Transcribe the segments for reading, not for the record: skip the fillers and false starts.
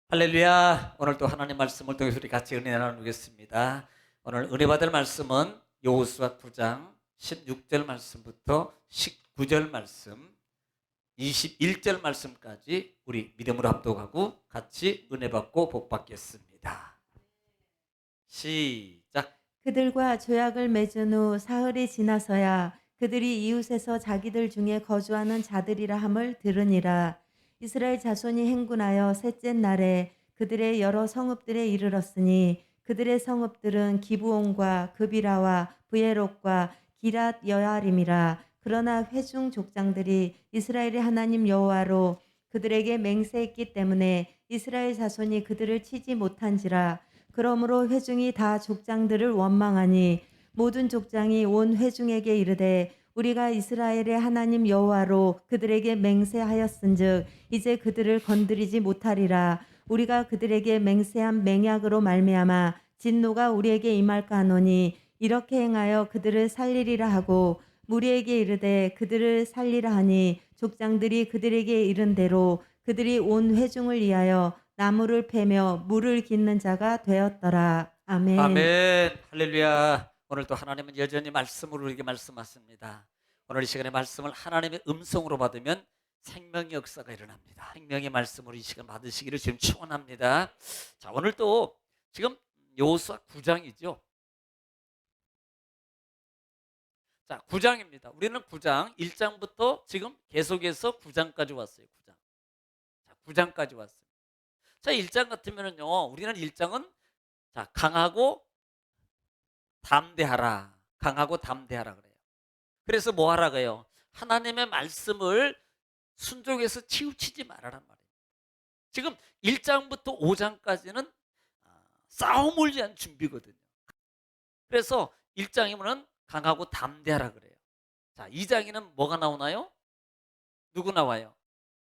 할렐루야. 오늘 또 하나님 말씀을 통해서 우리 같이 은혜 나누겠습니다. 오늘 은혜 받을 말씀은 여호수아 9장 16절 말씀부터 19절 말씀, 21절 말씀까지 우리 믿음으로 합독하고 같이 은혜 받고 복 받겠습니다. 시작. 그들과 조약을 맺은 후 사흘이 지나서야 그들이 이웃에서 자기들 중에 거주하는 자들이라 함을 들으니라. 이스라엘 자손이 행군하여 셋째 날에 그들의 여러 성읍들에 이르렀으니 그들의 성읍들은 기브온과 그비라와 브예롯과 기랏 여아림이라. 그러나 회중 족장들이 이스라엘의 하나님 여호와로 그들에게 맹세했기 때문에 이스라엘 자손이 그들을 치지 못한지라. 그러므로 회중이 다 족장들을 원망하니 모든 족장이 온 회중에게 이르되 우리가 이스라엘의 하나님 여호와로 그들에게 맹세하였은즉 이제 그들을 건드리지 못하리라. 우리가 그들에게 맹세한 맹약으로 말미암아 진노가 우리에게 임할까 하노니 이렇게 행하여 그들을 살리리라 하고 무리에게 이르되 그들을 살리라 하니 족장들이 그들에게 이른 대로 그들이 온 회중을 위하여 나무를 패며 물을 깃는 자가 되었더라. 아멘. 아멘. 할렐루야. 오늘 또 하나님은 여전히 말씀으로 우리에게 말씀하십니다. 오늘 이 시간에 말씀을 하나님의 음성으로 받으면 생명의 역사가 일어납니다. 생명의 말씀으로 이 시간 받으시기를 지금 축원합니다. 자, 오늘 또 지금 여호수아 9장이죠. 자, 9장입니다. 우리는 9장 1장부터 지금 계속해서 9장까지 왔어요. 9장. 자, 9장까지 왔어요. 자, 1장 같으면은요. 우리는 1장은 자, 강하고 담대하라. 강하고 담대하라 그래요. 그래서 뭐 하라 그래요? 하나님의 말씀을 순종해서 치우치지 말아란 말이에요. 지금 1장부터 5장까지는 싸움을 위한 준비거든요. 그래서 1장이면은 강하고 담대하라 그래요. 자, 2장에는 뭐가 나오나요? 누구 나와요?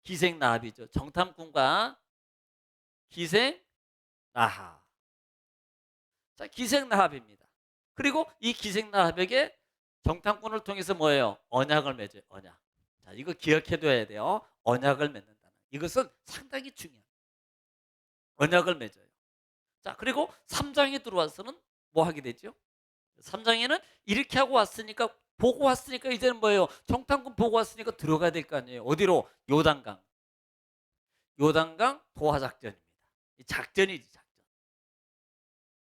기생나합이죠. 정탐꾼과 기생나합. 자, 기생나합입니다. 그리고 이 기생나합에게 정탐꾼을 통해서 뭐예요? 언약을 맺어요. 언약. 자, 이거 기억해둬야 돼요. 언약을 맺는다는. 이것은 상당히 중요해요. 언약을 맺어요. 자, 그리고 3장에 들어와서는 뭐 하게 되죠? 3장에는 이렇게 하고 왔으니까 보고 왔으니까 이제는 뭐예요? 정탐꾼 보고 왔으니까 들어가야 될 거 아니에요. 어디로? 요단강. 요단강 도하 작전입니다. 이 작전이지, 작전.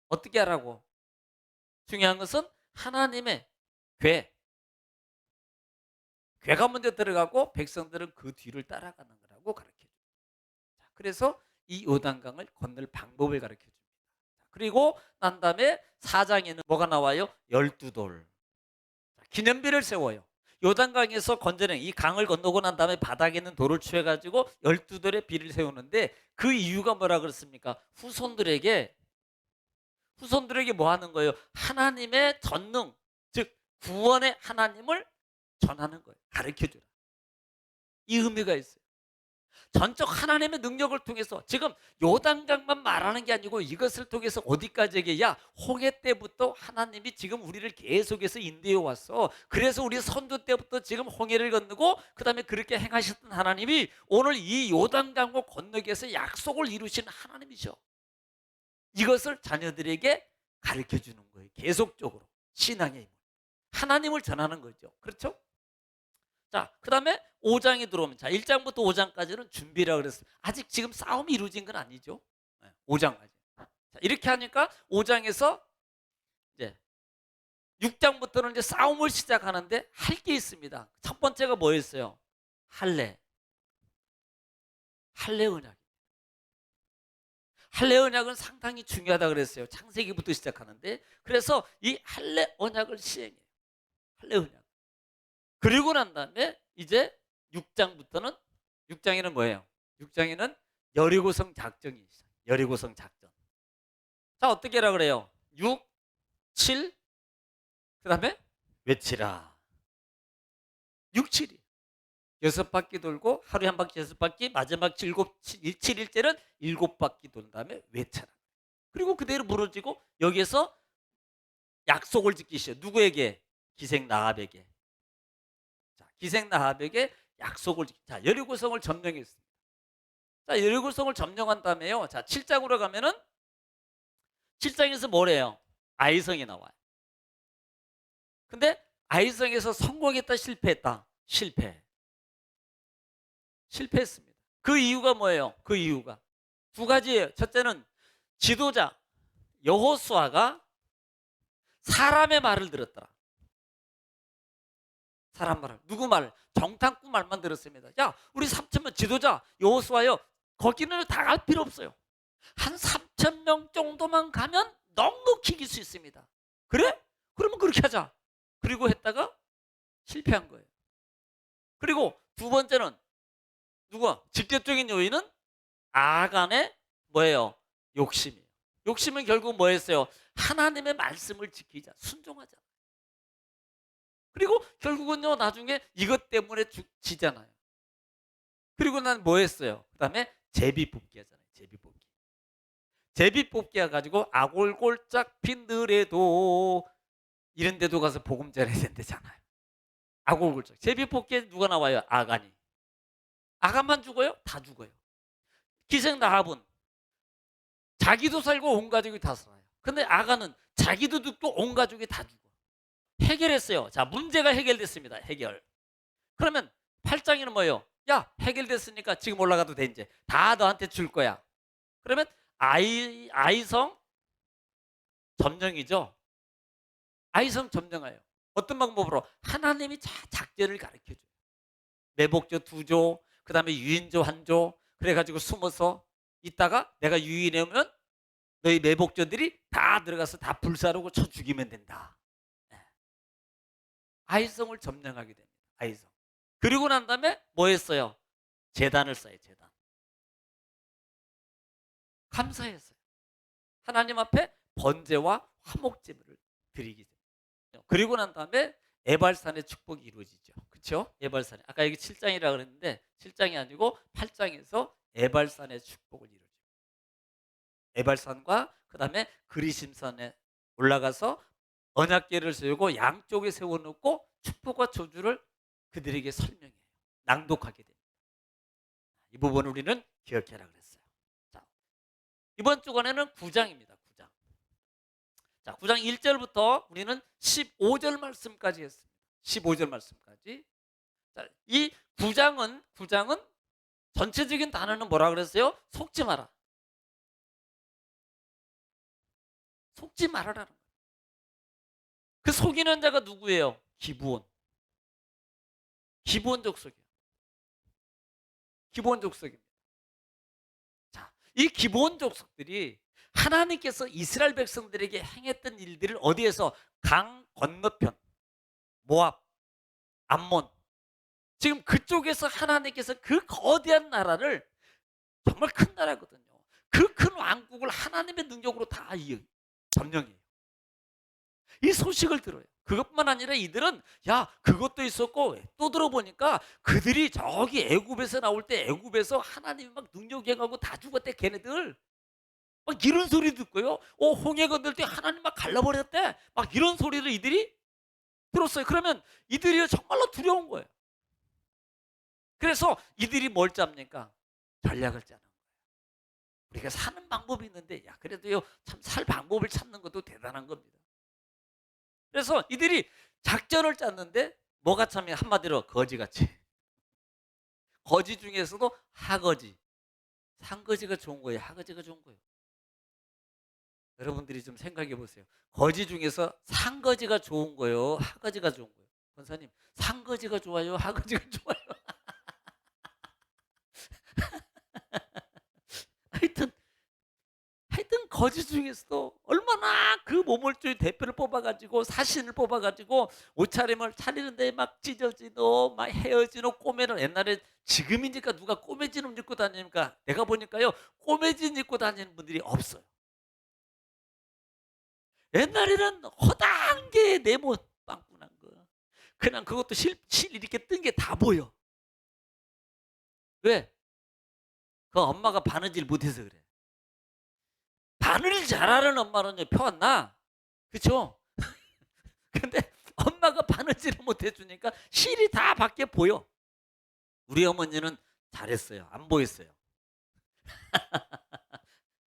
어떻게 하라고? 중요한 것은 하나님의 괴가 먼저 들어가고 백성들은 그 뒤를 따라가는 거라고 가르쳐줘요. 그래서 이 요단강을 건널 방법을 가르쳐줍니다. 그리고 난 다음에 4장에는 뭐가 나와요? 12돌. 기념비를 세워요. 요단강에서 건져낸 이 강을 건너고 난 다음에 바닥에 있는 돌을 취해가지고 12돌의 비를 세우는데 그 이유가 뭐라 그랬습니까? 후손들에게 뭐 하는 거예요? 하나님의 전능, 즉 구원의 하나님을 전하는 거예요. 가르쳐주라. 이 의미가 있어요. 전적 하나님의 능력을 통해서 지금 요단강만 말하는 게 아니고 이것을 통해서 어디까지 얘기야? 홍해 때부터 하나님이 지금 우리를 계속해서 인도해 왔어. 그래서 우리 선조 때부터 지금 홍해를 건너고 그 다음에 그렇게 행하셨던 하나님이 오늘 이 요단강을 건너기 위해서 약속을 이루신 하나님이죠. 이것을 자녀들에게 가르쳐 주는 거예요. 계속적으로 신앙의 힘을. 하나님을 전하는 거죠. 그렇죠? 자, 그 다음에 5장에 들어오면, 자, 1장부터 5장까지는 준비라 그랬어요. 아직 지금 싸움이 이루어진 건 아니죠. 5장까지. 자, 이렇게 하니까 5장에서 이제 6장부터는 이제 싸움을 시작하는데 할 게 있습니다. 첫 번째가 뭐였어요? 할례 언약. 할례 언약은 상당히 중요하다 그랬어요. 창세기부터 시작하는데, 그래서 이 할례 언약을 시행해요. 할례 언약. 그리고 난 다음에 이제 6장에는 뭐예요? 6장에는 여리고성 작전이 있어요. 여리고성 작전. 자, 어떻게 하라 그래요? 6, 7, 그 다음에 외치라. 6, 7이. 6바퀴 돌고 하루에 한 바퀴 6바퀴, 마지막 7일째는 7바퀴 돈 다음에 외쳐라. 그리고 그대로 무너지고 여기에서 약속을 지키시오. 누구에게? 기생나합에게. 자, 기생나합에게 약속을 자 여리고성을 점령했습니다. 자 여리고성을 점령한 다음에요. 자 7장으로 가면은 7장에서 뭐래요? 아이성이 나와요. 근데 아이성에서 성공했다 실패했다? 실패했습니다. 그 이유가 뭐예요? 그 이유가 두 가지예요. 첫째는 지도자 여호수아가 사람의 말을 들었더라. 사람 말을. 누구 말? 정탐꾼 말만 들었습니다. 야, 우리 3,000명 지도자 여호수아요. 거기는 다 갈 필요 없어요. 한 3,000명 정도만 가면 넉넉히 이길 수 있습니다. 그래? 그러면 그렇게 하자. 그리고 했다가 실패한 거예요. 그리고 두 번째는 누가? 직접적인 요인은 아간의 뭐예요? 욕심이에요. 욕심은 결국 뭐였어요? 하나님의 말씀을 지키자. 순종하자. 그리고 결국은요 나중에 이것 때문에 지잖아요. 그리고 난 뭐 했어요? 그 다음에 제비 뽑기 하잖아요. 제비 뽑기 해가지고 아골골짝 핀 들에도 이런 데도 가서 복음 전해야 된다잖아요. 아골골짝. 제비 뽑기에 누가 나와요? 아간이. 아간만 죽어요? 다 죽어요. 기생 나합은 자기도 살고 온 가족이 다 살아요. 근데 아간은 자기도 죽고 온 가족이 다 죽어. 해결했어요. 자, 문제가 해결됐습니다. 해결. 그러면 8장에는 뭐예요? 야, 해결됐으니까 지금 올라가도 돼 이제. 다 너한테 줄 거야. 그러면 아이성 점령이죠. 아이성 점령하여. 어떤 방법으로? 하나님이 작전을 가르쳐줘요. 매복조 2조, 그 다음에 유인조 1조, 그래가지고 숨어서 있다가 내가 유인하면 너희 매복조들이 다 들어가서 다 불사르고 쳐 죽이면 된다. 아이성을 점령하게 됩니다. 아이성. 그리고 난 다음에 뭐 했어요? 제단을 쌓아요. 제단. 감사했어요. 하나님 앞에 번제와 화목제물을 드리게 됩니다. 그리고 난 다음에 에발산의 축복이 이루어지죠. 그렇죠? 에발산에. 아까 여기 7장이라고 그랬는데 7장이 아니고 8장에서 에발산의 축복을 이루어집니다. 에발산과 그 다음에 그리심산에 올라가서 언약궤를 세우고 양쪽에 세워놓고 축복과 저주를 그들에게 설명해요. 낭독하게 됩니다. 이 부분을 우리는 기억해라 그랬어요. 자, 이번 주간에는 9장입니다. 9장. 자, 9장 1절부터 우리는 15절 말씀까지 했습니다. 15절 말씀까지. 자, 이 9장은 전체적인 단어는 뭐라 그랬어요? 속지 마라. 속지 말아라는 거예요. 그 속이는 자가 누구예요? 기브온. 기브온 족속이에요. 기브온 족속입니다. 자, 이 기브온 족속들이 하나님께서 이스라엘 백성들에게 행했던 일들을 어디에서? 강 건너편, 모압, 암몬. 지금 그쪽에서 하나님께서 그 거대한 나라를, 정말 큰 나라거든요. 그 큰 왕국을 하나님의 능력으로 다 점령해요. 이 소식을 들어요. 그것뿐만 아니라 이들은 야 그것도 있었고 또 들어보니까 그들이 저기 애굽에서 나올 때 애굽에서 하나님이 막 능력 행하고 다 죽었대 걔네들. 막 이런 소리 듣고요. 홍해 건널 때 하나님 막 갈라버렸대. 막 이런 소리를 이들이 들었어요. 그러면 이들이 정말로 두려운 거예요. 그래서 이들이 뭘 짭니까? 전략을 짜는 거예요. 우리가 사는 방법이 있는데 야 그래도요 참 살 방법을 찾는 것도 대단한 겁니다. 그래서 이들이 작전을 짰는데 뭐가 참 한마디로 거지같이. 거지 중에서도 하거지. 상거지가 좋은 거예요? 하거지가 좋은 거예요? 여러분들이 좀 생각해 보세요. 거지 중에서 상거지가 좋은 거예요? 하거지가 좋은 거예요? 권사님, 상거지가 좋아요? 하거지가 좋아요? 하여튼 거지 중에서도 얼마나 그 모물주의 대표를 뽑아가지고 사신을 뽑아가지고 옷차림을 차리는데 막 찢어지고 막 헤어지고 꼬매는 옛날에 지금이니까 누가 꼬매진 옷 입고 다니니까 내가 보니까요 꼬매진 입고 다니는 분들이 없어요. 옛날에는 허당게 네모 빵꾸난 거 그냥 그것도 실 이렇게 뜬 게 다 보여. 왜? 그 엄마가 바느질 못해서 그래. 바느질 잘하는 엄마는 표 안 나. 그렇죠? 근데 엄마가 바느질을 못 해주니까 실이 다 밖에 보여. 우리 어머니는 잘했어요. 안 보였어요.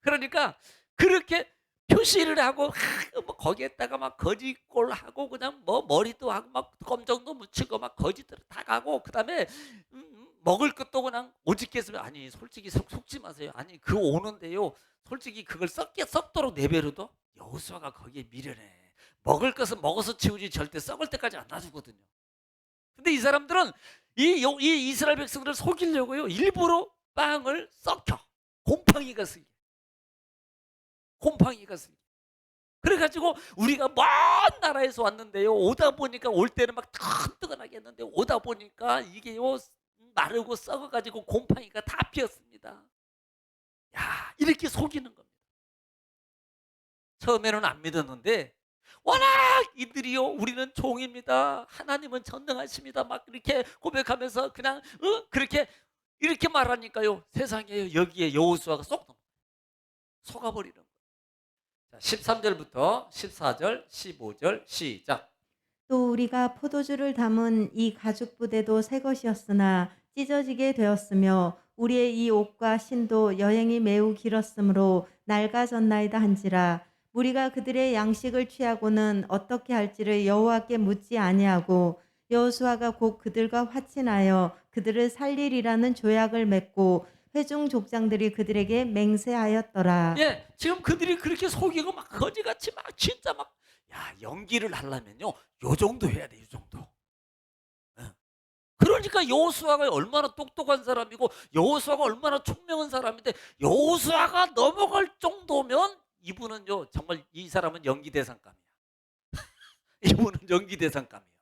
그러니까 그렇게 표시를 하고 뭐 거기에다가 막 거짓골 하고 그냥 뭐 머리도 하고 막 검정도 묻히고 막 거짓대로 다 가고 그다음에 먹을 것도 그냥 오직게 했으면 아니 솔직히 속지 마세요. 아니 그 오는데요. 솔직히 그걸 썩도록 내버려도 여호수아가 거기에 미련해. 먹을 것은 먹어서 치우지 절대 썩을 때까지 안 놔주거든요. 근데 이 사람들은 이 이스라엘 백성들을 속이려고요. 일부러 빵을 썩혀. 곰팡이가 쓰게. 곰팡이가 쓰게. 그래가지고 우리가 먼 나라에서 왔는데요. 오다 보니까 올 때는 막 뜨끈뜨끈하게 했는데 오다 보니까 이게요 마르고 썩어가지고 곰팡이가 다 피었습니다. 야 이렇게 속이는 겁니다. 처음에는 안 믿었는데 워낙 이들이요 우리는 종입니다. 하나님은 전능하십니다. 막 이렇게 고백하면서 그냥 그렇게 이렇게 말하니까요 세상에 여기에 여호수아가 쏙 속아버리는 거예요. 자, 13절부터 14절 15절 시작. 또 우리가 포도주를 담은 이 가죽 부대도 새 것이었으나 찢어지게 되었으며 우리의 이 옷과 신도 여행이 매우 길었으므로 낡아졌나이다 한지라. 우리가 그들의 양식을 취하고는 어떻게 할지를 여호와께 묻지 아니하고 여호수아가 곧 그들과 화친하여 그들을 살리리라는 조약을 맺고 회중 족장들이 그들에게 맹세하였더라. 예, 지금 그들이 그렇게 속이고 막 거지같이 막 진짜 막 야 연기를 하려면요 요 정도 해야 돼, 요 정도. 예. 그러니까 여호수아가 얼마나 똑똑한 사람이고 여호수아가 얼마나 총명한 사람인데 여호수아가 넘어갈 정도면 이분은요 정말 이 사람은 연기 대상감이야. 이분은 연기 대상감이에요.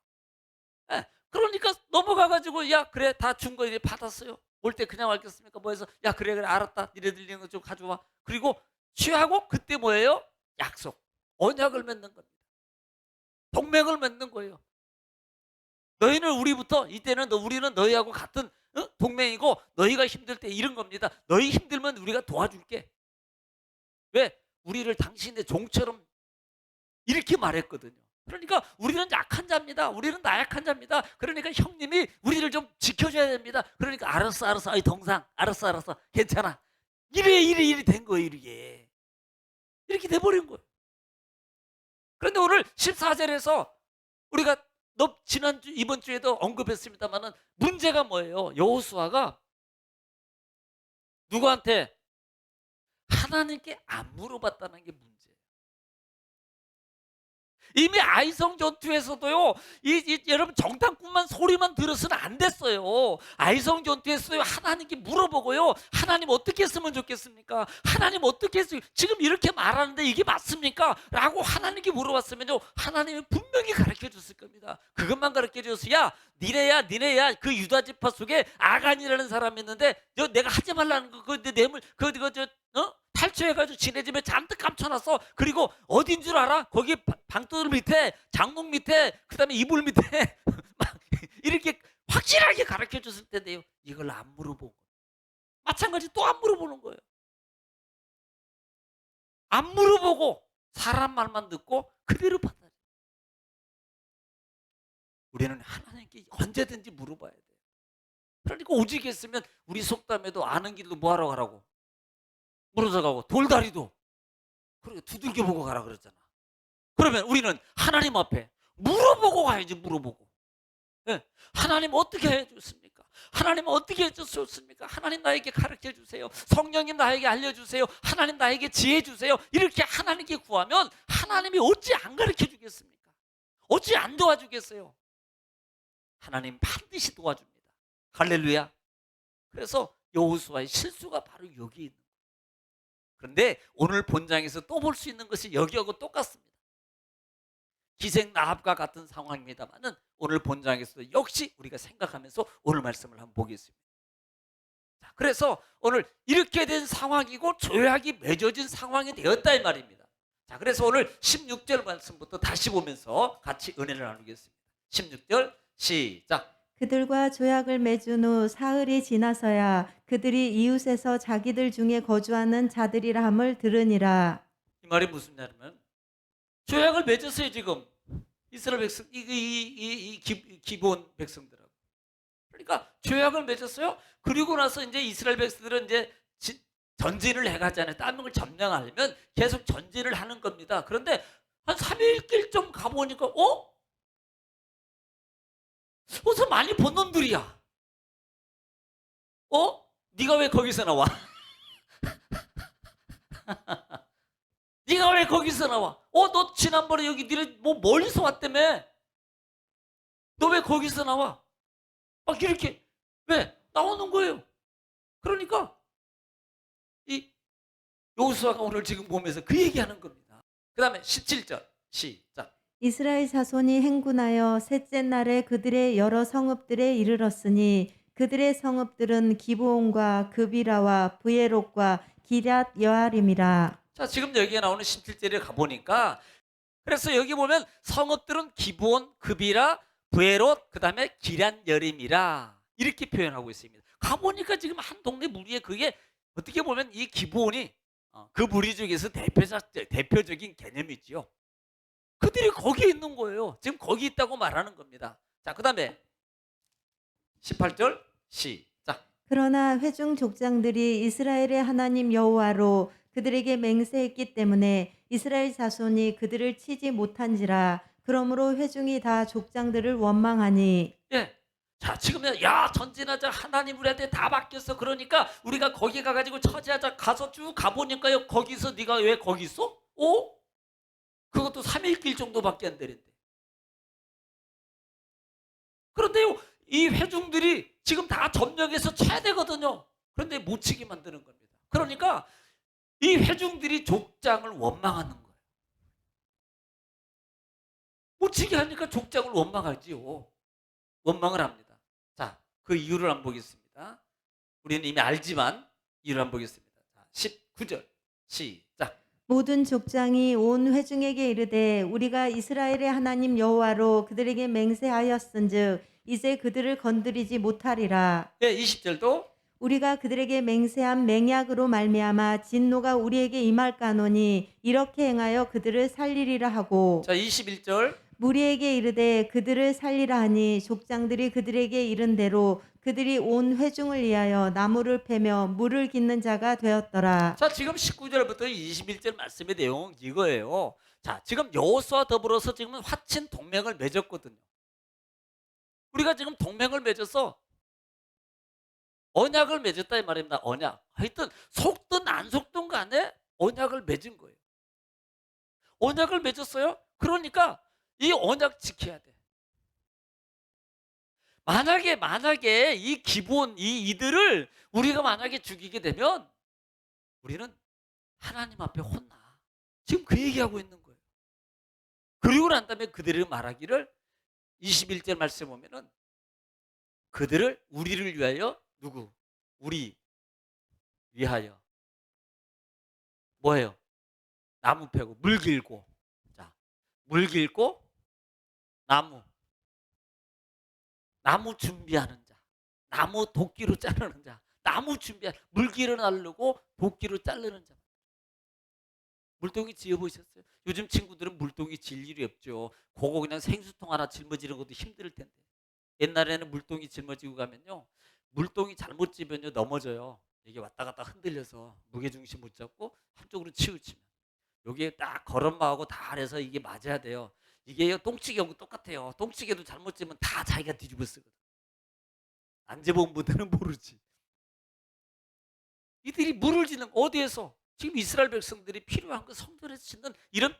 예, 그러니까 넘어가가지고 야 그래 다 준 거 이제 받았어요. 올 때 그냥 왔겠습니까? 뭐 해서 야 그래 알았다. 니네들 있는 거 좀 가져와. 그리고 취하고 그때 뭐예요? 약속. 언약을 맺는 겁니다. 동맹을 맺는 거예요. 너희는 우리부터 이때는 우리는 너희하고 같은 동맹이고 너희가 힘들 때 이런 겁니다. 너희 힘들면 우리가 도와줄게. 왜? 우리를 당신의 종처럼 이렇게 말했거든요. 그러니까 우리는 약한 자입니다. 우리는 나약한 자입니다. 그러니까 형님이 우리를 좀 지켜줘야 됩니다. 그러니까 알았어. 아이 동상 알았어. 괜찮아. 이래 된 거예요. 이렇게 돼버린 거예요. 그런데 오늘 14절에서 우리가 지난주 이번 주에도 언급했습니다만은 문제가 뭐예요? 여호수아가 누구한테 하나님께 안 물어봤다는 게 문제예요. 이미 아이성 전투에서도요. 여러분 정탐꾼만 소리만 들었으면 안 됐어요. 아이성 전투에서요. 하나님께 물어보고요. 하나님 어떻게 했으면 좋겠습니까? 하나님 어떻게 했어요? 지금 이렇게 말하는데 이게 맞습니까? 라고 하나님께 물어봤으면요. 하나님이 분명히 가르쳐 줬을 겁니다. 그것만 가르쳐 줬어요. 야 니네야 그 유다 지파 속에 아간이라는 사람이 있는데 내가 하지 말라는 거 그 뇌물 탈취해가지고 지네 집에 잔뜩 감춰놨어. 그리고 어딘 줄 알아? 거기 방돌 밑에 장롱 밑에 그다음에 이불 밑에 막 이렇게 확실하게 가르쳐 줬을 텐데요. 이걸 안 물어보고 마찬가지 또 안 물어보는 거예요. 안 물어보고 사람 말만 듣고 그대로 받아들여. 우리는 하나님께 언제든지 물어봐야 돼요. 그러니까 오직했으면 우리 속담에도 아는 길도 뭐하러 가라고 물어서 가고 돌다리도 그렇게 두들겨 보고 가라 그랬잖아. 그러면 우리는 하나님 앞에 물어보고 가야지. 물어보고. 예. 하나님 어떻게 해줬습니까? 하나님 어떻게 해줬습니까? 하나님 나에게 가르쳐 주세요. 성령님 나에게 알려주세요. 하나님 나에게 지혜 주세요. 이렇게 하나님께 구하면 하나님이 어찌 안 가르쳐 주겠습니까? 어찌 안 도와주겠어요? 하나님 반드시 도와줍니다. 할렐루야. 그래서 여호수아의 실수가 바로 여기 있는 거예요. 그런데 오늘 본장에서 또 볼 수 있는 것이 여기하고 똑같습니다. 기생 라합과 같은 상황입니다만은 오늘 본장에서도 역시 우리가 생각하면서 오늘 말씀을 한번 보겠습니다. 자, 그래서 오늘 이렇게 된 상황이고 조약이 맺어진 상황이 되었다 이 말입니다. 자, 그래서 오늘 16절 말씀부터 다시 보면서 같이 은혜를 나누겠습니다. 16절 시작. 그들과 조약을 맺은 후 사흘이 지나서야 그들이 이웃에서 자기들 중에 거주하는 자들이라 함을 들으니라. 이 말이 무슨 말이냐면 조약을 맺었어요 지금 이스라엘 백성 기본 백성들하고. 그러니까 조약을 맺었어요. 그리고 나서 이제 이스라엘 백성들은 이제 전진을 해가잖아요. 다른 걸 점령하려면 계속 전진을 하는 겁니다. 그런데 한 3일 좀 가보니까 어서 많이 본 놈들이야. 네가 왜 거기서 나와? 네가 왜 거기서 나와? 너 지난번에 여기 니네 뭐 멀리서 왔다며? 너 왜 거기서 나와? 막 이렇게 왜 나오는 거예요? 그러니까 이 여호수아가 오늘 지금 보면서 그 얘기하는 겁니다. 그 다음에 17절 시작. 이스라엘 자손이 행군하여 셋째 날에 그들의 여러 성읍들에 이르렀으니 그들의 성읍들은 기브온과 그비라와 브예롯과 기럇 여아림이라. 자, 지금 여기에 나오는 17절에 가보니까 그래서 여기 보면 성읍들은 기브온, 그비라, 브에롯, 그 다음에 기럇 여림이라 이렇게 표현하고 있습니다. 가보니까 지금 한 동네 무리에 그게 어떻게 보면 이 기브온이 그 무리 중에서 대표적인 개념이지요. 그들이 거기에 있는 거예요. 지금 거기 있다고 말하는 겁니다. 자, 그 다음에 18절 시작. 그러나 회중 족장들이 이스라엘의 하나님 여호와로 그들에게 맹세했기 때문에 이스라엘 자손이 그들을 치지 못한지라. 그러므로 회중이 다 족장들을 원망하니. 예. 자, 지금 야 전진하자, 하나님 우리한테 다 바뀌었어. 그러니까 우리가 거기 가가지고 처지하자. 가서 쭉 가보니까요, 거기서 네가 왜 거기 있어? 그것도 3일 길 정도밖에 안 되는데. 그런데요, 이 회중들이 지금 다 점령해서 쳐야 되거든요. 그런데 못 치게 만드는 겁니다. 그러니까 이 회중들이 족장을 원망하는 거예요. 못 치게 하니까 족장을 원망하지요. 원망을 합니다. 자, 그 이유를 한번 보겠습니다. 우리는 이미 알지만 이유를 한번 보겠습니다. 자, 19절 시작. 모든 족장이 온 회중에게 이르되 우리가 이스라엘의 하나님 여호와로 그들에게 맹세하였은즉 이제 그들을 건드리지 못하리라. 네, 20절도 우리가 그들에게 맹세한 맹약으로 말미암아 진노가 우리에게 임할까노니 이렇게 행하여 그들을 살리리라 하고. 자, 21절 무리에게 이르되 그들을 살리라 하니 족장들이 그들에게 이른 대로 그들이 온 회중을 위하여 나무를 패며 물을 깃는 자가 되었더라. 자, 지금 19절부터 21절 말씀의 내용은 이거예요. 자, 지금 여호수아와 더불어서 지금 화친 동맹을 맺었거든요. 우리가 지금 동맹을 맺어서 언약을 맺었다 이 말입니다. 언약. 하여튼 속든 안 속든 간에 언약을 맺은 거예요. 언약을 맺었어요. 그러니까 이 언약 지켜야 돼. 만약에 이 기본 이들을 우리가 만약에 죽이게 되면 우리는 하나님 앞에 혼나. 지금 그 얘기하고 있는 거예요. 그리고 난 다음에 그들을 말하기를 21절 말씀 보면은 그들을 우리를 위하여 누구? 우리 위하여 뭐예요? 나무 패고 물 길고. 자, 물 길고 나무 준비하는 자, 나무 도끼로 자르는 자, 나무 준비하는 물기를 나르고 도끼로 자르는 자. 물동이 지어보셨어요? 요즘 친구들은 물동이 질 일이 없죠. 그거 그냥 생수통 하나 짊어지는 것도 힘들 텐데. 옛날에는 물동이 짊어지고 가면요, 물동이 잘못 지면요 넘어져요. 이게 왔다 갔다 흔들려서 무게중심 못 잡고 한쪽으로 치우치면 여기에 딱 걸음마하고 다 해서 이게 맞아야 돼요. 이게 똥치기하고 똑같아요. 똥치기도 잘못 지면 다 자기가 뒤집어 쓰거든. 안 재본 분들은 모르지. 이들이 물을 짓는 어디에서? 지금 이스라엘 백성들이 필요한 그 성전에서 짓는 이런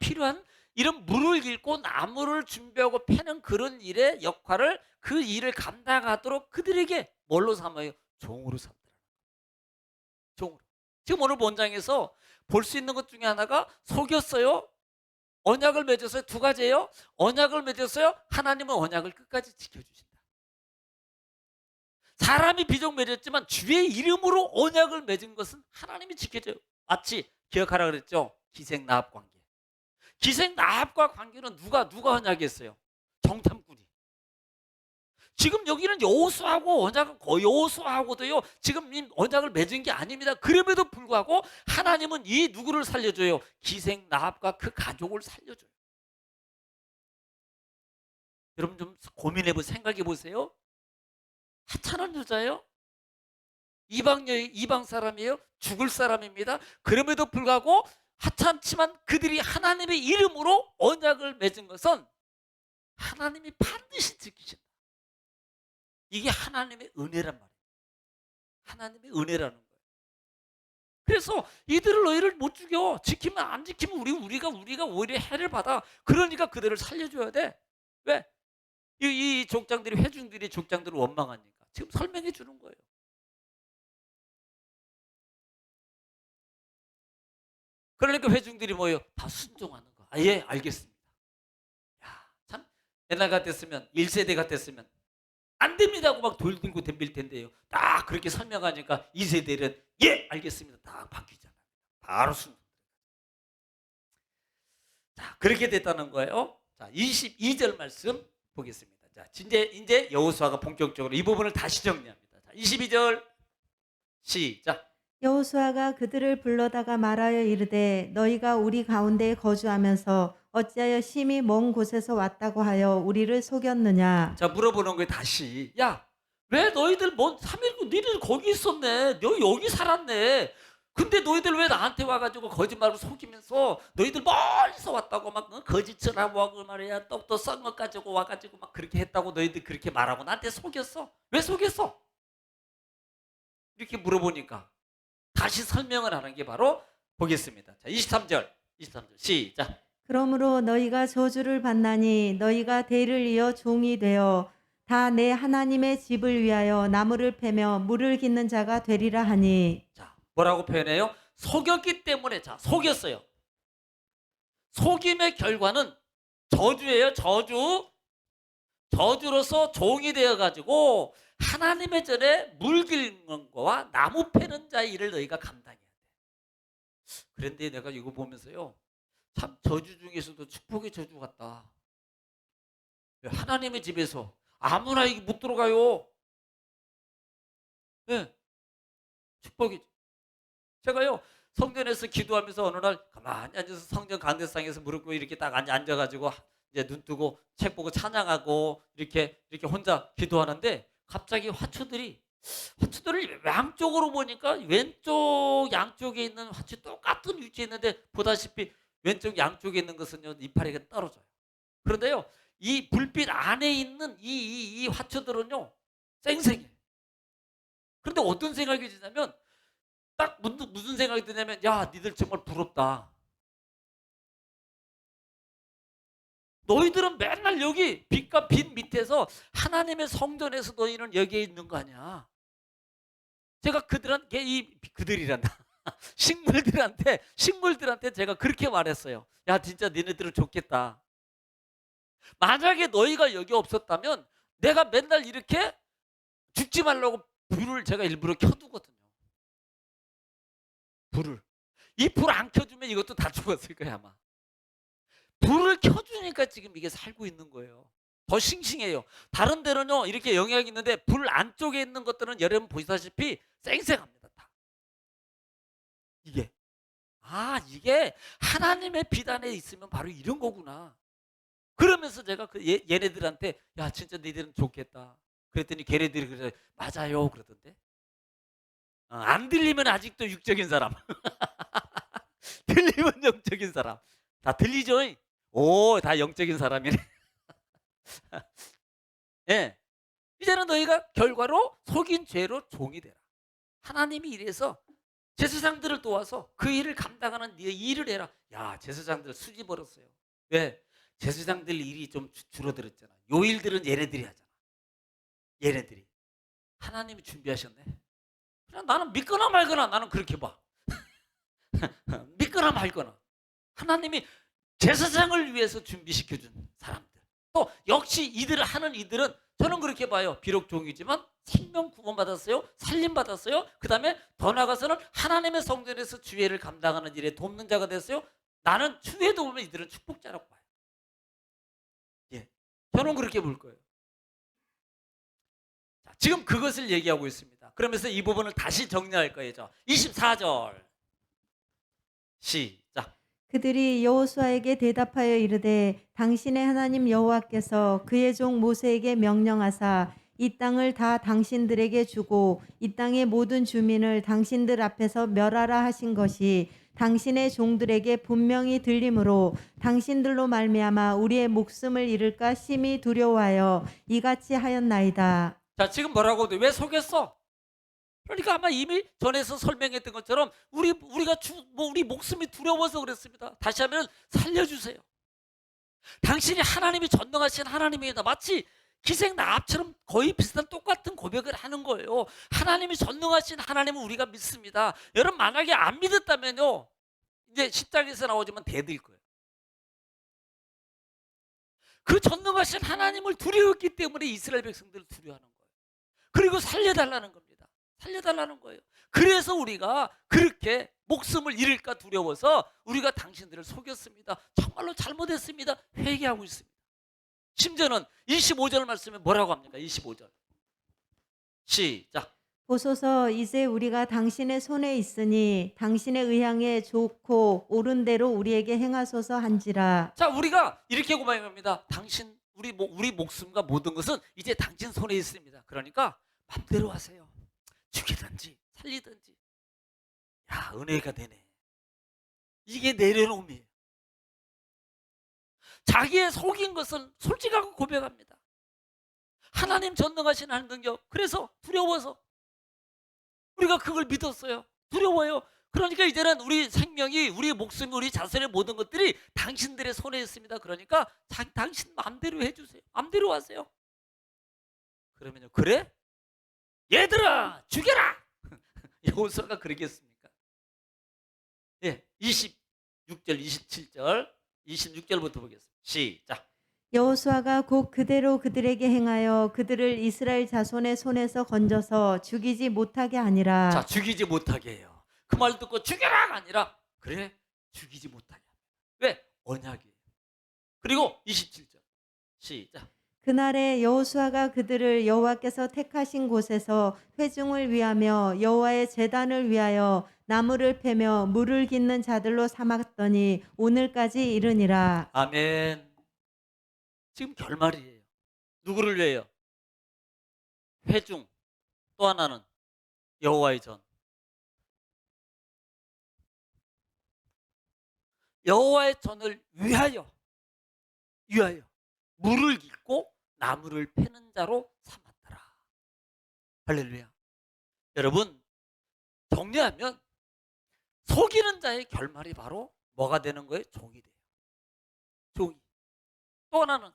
물을 길고 나무를 준비하고 패는 그런 일의 역할을, 그 일을 감당하도록 그들에게 뭘로 삼아요? 종으로 삼더라. 종으로. 지금 오늘 본장에서 볼 수 있는 것 중에 하나가 속였어요. 언약을 맺었어요. 두 가지예요. 언약을 맺었어요. 하나님은 언약을 끝까지 지켜주신다. 사람이 비록 맺었지만 주의 이름으로 언약을 맺은 것은 하나님이 지켜줘요. 마치 기억하라 그랬죠. 기생나합 관계. 기생나합과 관계는 누가 언약했어요? 정탐꾼이. 지금 여기는 여호수아하고도요 지금 언약을 맺은 게 아닙니다. 그럼에도 불구하고 하나님은 이 누구를 살려줘요? 기생나합과 그 가족을 살려줘요. 여러분 좀 고민해보세요. 생각해 보세요. 하찮은 여자예요? 이방 사람이에요? 죽을 사람입니다. 그럼에도 불구하고 하찮지만 그들이 하나님의 이름으로 언약을 맺은 것은 하나님이 반드시 지키신다. 이게 하나님의 은혜란 말이에요. 하나님의 은혜라는 거예요. 그래서 이들을 너희를 못 죽여. 지키면 안 지키면 우리가 오히려 해를 받아. 그러니까 그들을 살려줘야 돼. 왜? 이 족장들이 회중들이 족장들을 원망하니까 지금 설명해 주는 거예요. 그러니까 회중들이 뭐예요? 다 순종하는 거. 아, 예, 알겠습니다. 야, 참 옛날 같았으면 1세대 같았으면 안 됩니다 하고 막 돌 들고 덤빌 텐데요. 딱 그렇게 설명하니까 2세대는 예, 알겠습니다. 딱 바뀌잖아요. 바로 순종. 자, 그렇게 됐다는 거예요. 자, 22절 말씀 보겠습니다. 자, 이제 여호수아가 본격적으로 이 부분을 다시 정리합니다. 자, 22절 시작. 여호수아가 그들을 불러다가 말하여 이르되 너희가 우리 가운데에 거주하면서 어찌하여 심히 먼 곳에서 왔다고 하여 우리를 속였느냐. 자, 물어보는 거예요. 다시. 야, 왜 너희들 뭔 3.19 너희들 거기 있었네. 너희 여기 살았네. 근데 너희들 왜 나한테 와가지고 거짓말로 속이면서 너희들 멀리서 왔다고 막 거짓처럼 하고 말이야 떡도 썬 것 가지고 와가지고 막 그렇게 했다고 너희들 그렇게 말하고 나한테 속였어? 왜 속였어? 이렇게 물어보니까 다시 설명을 하는 게 바로 보겠습니다. 자, 23절 시작. 그러므로 너희가 저주를 받나니 너희가 대를 이어 종이 되어 다 내 하나님의 집을 위하여 나무를 패며 물을 깃는 자가 되리라 하니. 자, 뭐라고 표현해요? 속였기 때문에. 자, 속였어요. 속임의 결과는 저주예요. 저주로서 종이 되어가지고 하나님의 전에 물 깃는 거와 나무 패는 자의 일을 너희가 감당해야 돼. 그런데 내가 이거 보면서요, 참 저주 중에서도 축복의 저주 같다. 하나님의 집에서 아무나 이게 못 들어가요. 네, 축복이. 제가요 성전에서 기도하면서 어느 날 가만히 앉아서 성전 강대상에서 무릎 꿇고 이렇게 딱 앉아가지고 이제 눈 뜨고 책 보고 찬양하고 이렇게 혼자 기도하는데 갑자기 화초들이 양쪽으로 보니까 왼쪽 양쪽에 있는 화초 똑같은 위치에 있는데 보다시피 왼쪽 양쪽에 있는 것은요 이파리가 떨어져요. 그런데요 이 불빛 안에 있는 이 화초들은요 쌩쌩해. 그런데 어떤 생각이 드냐면 딱 문득 무슨 생각이 드냐면 야 니들 정말 부럽다. 너희들은 맨날 여기 빛과 빛 밑에서 하나님의 성전에서 너희는 여기에 있는 거 아니야. 제가 그들이란다. 식물들한테 제가 그렇게 말했어요. 야 진짜 니네들은 좋겠다. 만약에 너희가 여기 없었다면 내가 맨날 이렇게 죽지 말라고 불을 제가 일부러 켜두거든요. 불을. 이 불 안 켜주면 이것도 다 죽었을 거야 아마. 불을 켜주니까 지금 이게 살고 있는 거예요. 더 싱싱해요. 다른 데는요 이렇게 영향이 있는데 불 안쪽에 있는 것들은 여러분 보시다시피 쌩쌩합니다. 다. 이게 하나님의 빛 안에 있으면 바로 이런 거구나. 그러면서 제가 얘네들한테 야 진짜 너희들은 좋겠다. 그랬더니 걔네들이 그래 맞아요 그러던데. 안 들리면 아직도 육적인 사람. 들리면 영적인 사람. 다 들리죠? 오, 다 영적인 사람이네. 예. 이제는 너희가 결과로 속인 죄로 종이 되라. 하나님이 이래서 제사장들을 도와서 그 일을 감당하는 네 일을 해라. 야, 제사장들 수지 벌었어요. 왜? 제사장들 일이 좀 줄어들었잖아. 요 일들은 얘네들이 하잖아. 얘네들이. 하나님이 준비하셨네. 그냥 나는 믿거나 말거나 나는 그렇게 봐. 믿거나 말거나. 하나님이 제사장을 위해서 준비시켜준 사람들. 또 역시 이들은 저는 그렇게 봐요. 비록 종이지만 생명 구원받았어요. 살림받았어요. 그 다음에 더 나아가서는 하나님의 성전에서 주회를 감당하는 일에 돕는 자가 됐어요. 나는 주회도 보면 이들은 축복자라고 봐요. 예, 저는 그렇게 볼 거예요. 자, 지금 그것을 얘기하고 있습니다. 그러면서 이 부분을 다시 정리할 거예요. 24절 시작. 그들이 여호수아에게 대답하여 이르되 당신의 하나님 여호와께서 그의 종 모세에게 명령하사 이 땅을 다 당신들에게 주고 이 땅의 모든 주민을 당신들 앞에서 멸하라 하신 것이 당신의 종들에게 분명히 들림으로 당신들로 말미암아 우리의 목숨을 잃을까 심히 두려워하여 이같이 하였나이다. 자, 지금 뭐라고 돼? 왜 속였어? 그러니까 아마 이미 전에서 설명했던 것처럼 우리 목숨이 두려워서 그랬습니다. 다시 하면 살려주세요. 당신이 하나님이 전능하신 하나님이다. 마치 기생 나합처럼 거의 비슷한 똑같은 고백을 하는 거예요. 하나님이 전능하신 하나님을 우리가 믿습니다. 여러분 만약에 안 믿었다면요, 이제 10장에서 나오지만 대들 거예요. 그 전능하신 하나님을 두려웠기 때문에 이스라엘 백성들을 두려워하는 거예요. 그리고 살려달라는 겁니다. 살려달라는 거예요. 그래서 우리가 그렇게 목숨을 잃을까 두려워서 우리가 당신들을 속였습니다. 정말로 잘못했습니다. 회개하고 있습니다. 심지어는 25절 말씀에 뭐라고 합니까? 25절 시작. 보소서 이제 우리가 당신의 손에 있으니 당신의 의향에 좋고 옳은 대로 우리에게 행하소서 한지라. 자, 우리가 이렇게 고백합니다. 당신 우리 목숨과 모든 것은 이제 당신 손에 있습니다. 그러니까 맘대로 하세요. 죽이든지 살리든지. 야, 은혜가 되네. 이게 내려놓음이에요. 자기의 속인 것을 솔직하게 고백합니다. 하나님 전능하신 하나님 능력. 그래서 두려워서 우리가 그걸 믿었어요. 두려워요. 그러니까 이제는 우리 생명이, 우리 목숨이, 우리 자손의 모든 것들이 당신들의 손에 있습니다. 그러니까 당신 마음대로 해주세요. 마음대로 하세요. 그러면요, 그래? 얘들아 죽여라. 여호수아가 그러겠습니까? 예, 26절, 27절, 26절부터 보겠습니다. 시작. 여호수아가 곧 그대로 그들에게 행하여 그들을 이스라엘 자손의 손에서 건져서 죽이지 못하게 하니라. 자, 죽이지 못하게 해요. 그 말 듣고 죽여라가 아니라 그래, 죽이지 못하게 합니다. 왜? 언약이에요. 그리고 27절 시작. 그날에 여호수아가 그들을 여호와께서 택하신 곳에서 회중을 위하며 여호와의 제단을 위하여 나무를 패며 물을 깃는 자들로 삼았더니 오늘까지 이르니라. 아멘. 지금 결말이에요. 누구를 위해요? 회중. 또 하나는 여호와의 전. 여호와의 전을 위하여 물을 깃고 나무를 패는 자로 삼았더라. 할렐루야. 여러분, 정리하면 속이는 자의 결말이 바로 뭐가 되는 거예요? 종이 돼요. 종이. 또 하나는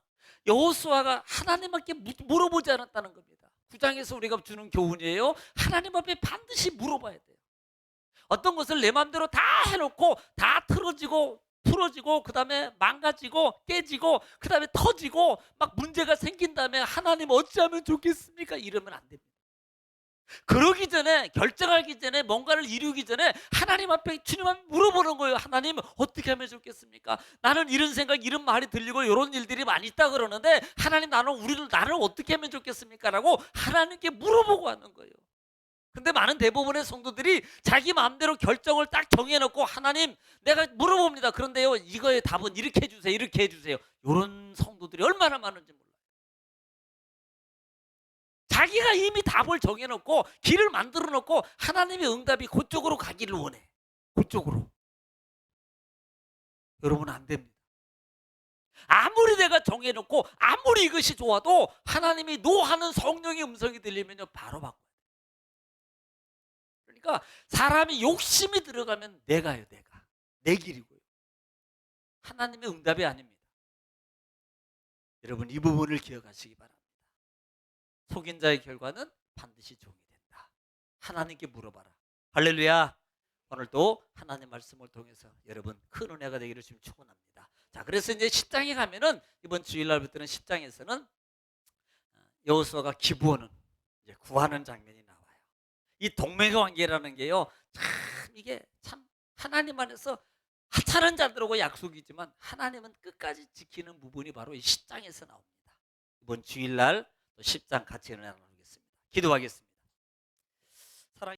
여호수아가 하나님께 물어보지 않았다는 겁니다. 9장에서 우리가 주는 교훈이에요. 하나님 앞에 반드시 물어봐야 돼요. 어떤 것을 내 마음대로 다 해놓고 다 틀어지고 풀어지고 그 다음에 망가지고 깨지고 그 다음에 터지고 막 문제가 생긴 다음에 하나님 어찌하면 좋겠습니까? 이러면 안 됩니다. 그러기 전에, 결정하기 전에, 뭔가를 이루기 전에 하나님 앞에, 주님 앞에 물어보는 거예요. 하나님 어떻게 하면 좋겠습니까? 나는 이런 생각, 이런 말이 들리고 이런 일들이 많이 있다 그러는데 하나님, 나는 어떻게 하면 좋겠습니까? 라고 하나님께 물어보고 하는 거예요. 근데 많은 대부분의 성도들이 자기 마음대로 결정을 딱 정해놓고 하나님 내가 물어봅니다. 그런데요, 이거의 답은 이렇게 해주세요, 이렇게 해주세요. 이런 성도들이 얼마나 많은지 몰라요. 자기가 이미 답을 정해놓고 길을 만들어놓고 하나님의 응답이 그쪽으로 가기를 원해. 그쪽으로. 여러분, 안 됩니다. 아무리 내가 정해놓고 아무리 이것이 좋아도 하나님이 노하는 성령의 음성이 들리면요, 바로 바꿔요. 그러니까 사람이 욕심이 들어가면 내가요, 내가. 내 길이고요. 하나님의 응답이 아닙니다. 여러분, 이 부분을 기억하시기 바랍니다. 속인 자의 결과는 반드시 종이 된다. 하나님께 물어봐라. 할렐루야. 오늘도 하나님 말씀을 통해서 여러분 큰 은혜가 되기를 지금 축원합니다. 자, 그래서 이제 10장에 가면은 이번 주일날부터는 10장에서는 여호수아가 기브온은 이제 구하는 장면이 나와요. 이 동맹관계라는 게요, 참 이게 참 하나님 안에서 하찮은 자들하고 약속이지만 하나님은 끝까지 지키는 부분이 바로 이 10장에서 나옵니다. 이번 주일날 또 10장 같이 은혜 나누겠습니다. 기도하겠습니다.